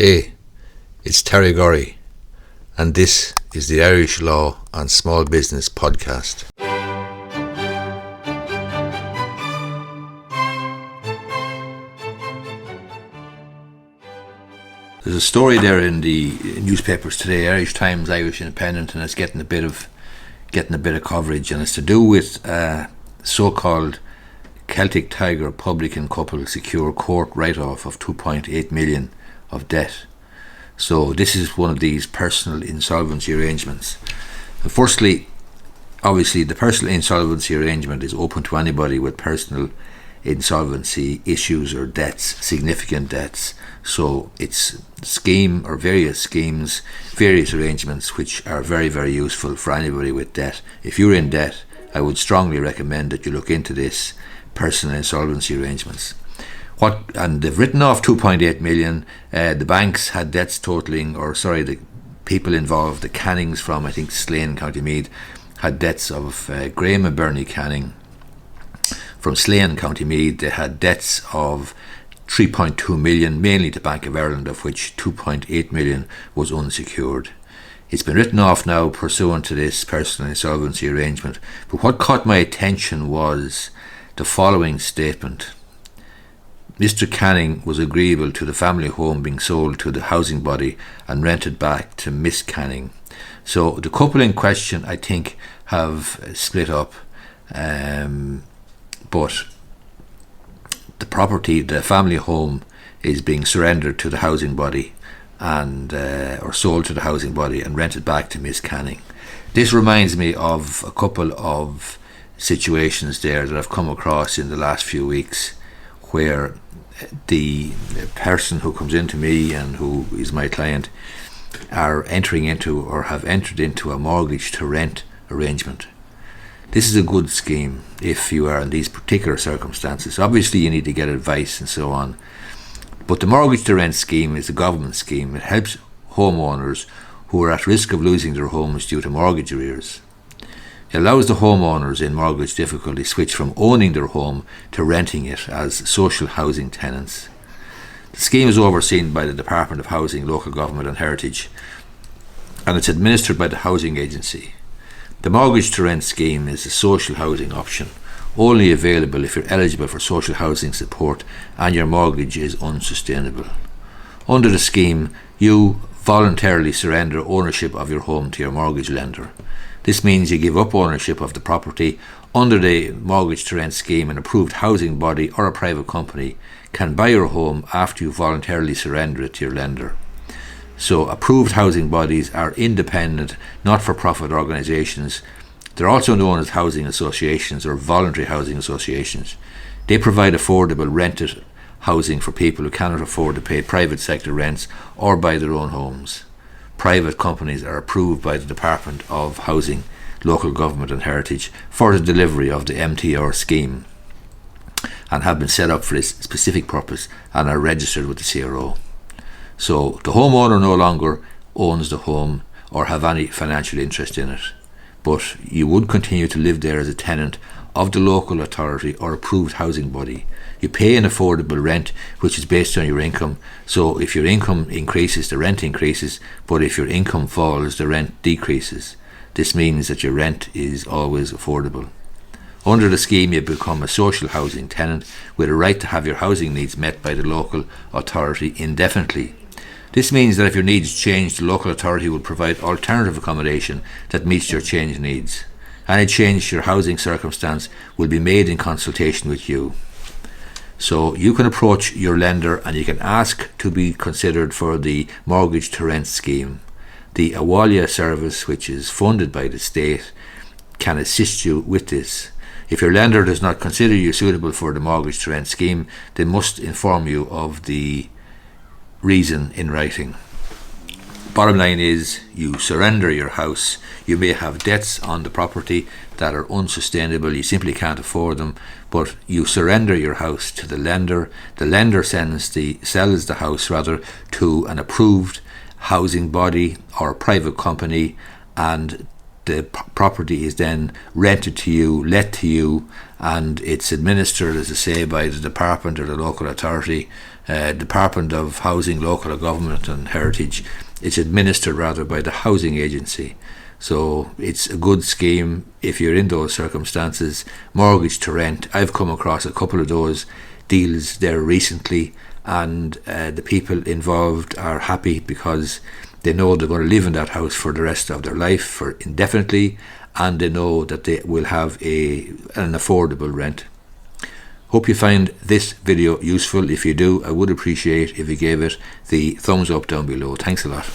Hey, it's Terry Gorry, and this is the Irish Law and Small Business Podcast. There's a story there in the newspapers today, Irish Times, Irish Independent, and it's getting a bit of coverage, and it's to do with so-called Celtic Tiger publican couple secure court write-off of 2.8 million of debt. So this is one of these personal insolvency arrangements. And firstly, obviously the personal insolvency arrangement is open to anybody with personal insolvency issues or debts, significant debts. So it's scheme or various schemes, various arrangements which are very, very useful for anybody with debt. If you're in debt, I would strongly recommend that you look into this personal insolvency arrangements. And they've written off 2.8 million. The banks had debts totaling, the people involved, the Cannings from, I think, Slane, County Meath, had debts of Graham and Bernie Canning from Slane, County Meath. They had debts of 3.2 million, mainly to Bank of Ireland, of which 2.8 million was unsecured. It's been written off now pursuant to this personal insolvency arrangement. But what caught my attention was the following statement. Mr. Canning was agreeable to the family home being sold to the housing body and rented back to Miss Canning. So the couple in question, I think, have split up, but the property, the family home, is being surrendered to the housing body and or sold to the housing body and rented back to Miss Canning. This reminds me of a couple of situations there that I've come across in the last few weeks, where the person who comes into me and who is my client are entering into or have entered into a mortgage to rent arrangement. This is a good scheme if you are in these particular circumstances. Obviously you need to get advice and so on, but the mortgage to rent scheme is a government scheme. It helps homeowners who are at risk of losing their homes due to mortgage arrears. It allows the homeowners in mortgage difficulty switch from owning their home to renting it as social housing tenants. The scheme is overseen by the Department of Housing, Local Government and Heritage, and it's administered by the Housing Agency. The mortgage to rent scheme is a social housing option, only available if you're eligible for social housing support and your mortgage is unsustainable. Under the scheme, you voluntarily surrender ownership of your home to your mortgage lender. This means you give up ownership of the property. Under the mortgage to rent scheme, an approved housing body or a private company can buy your home after you voluntarily surrender it to your lender. So approved housing bodies are independent, not-for-profit organisations. They're also known as housing associations or voluntary housing associations. They provide affordable rented housing for people who cannot afford to pay private sector rents or buy their own homes. Private companies are approved by the Department of Housing, Local Government and Heritage for the delivery of the MTR scheme and have been set up for this specific purpose and are registered with the CRO. So the homeowner no longer owns the home or have any financial interest in it, but you would continue to live there as a tenant of the local authority or approved housing body. You pay an affordable rent which is based on your income. So if your income increases, the rent increases, but if your income falls, the rent decreases. This means that your rent is always affordable. Under the scheme, you become a social housing tenant with a right to have your housing needs met by the local authority indefinitely. This means that if your needs change, the local authority will provide alternative accommodation that meets your changed needs. Any change to your housing circumstance will be made in consultation with you. So you can approach your lender and you can ask to be considered for the mortgage to rent scheme. The Avail service, which is funded by the state, can assist you with this. If your lender does not consider you suitable for the mortgage to rent scheme, they must inform you of the reason in writing. Bottom line is, you surrender your house. You may have debts on the property that are unsustainable. You simply can't afford them, but you surrender your house to the lender. The lender sells the house to an approved housing body or a private company, and the property is then rented to you, let to you, and it's administered, as I say, by the department or the local authority Department of Housing, Local Government and Heritage. It's administered rather by the housing agency. So it's a good scheme if you're in those circumstances. Mortgage to rent, I've come across a couple of those deals there recently, and the people involved are happy because they know they're going to live in that house for the rest of their life, for indefinitely, and they know that they will have an affordable rent. Hope you find this video useful. If you do, I would appreciate if you gave it the thumbs up down below. Thanks a lot.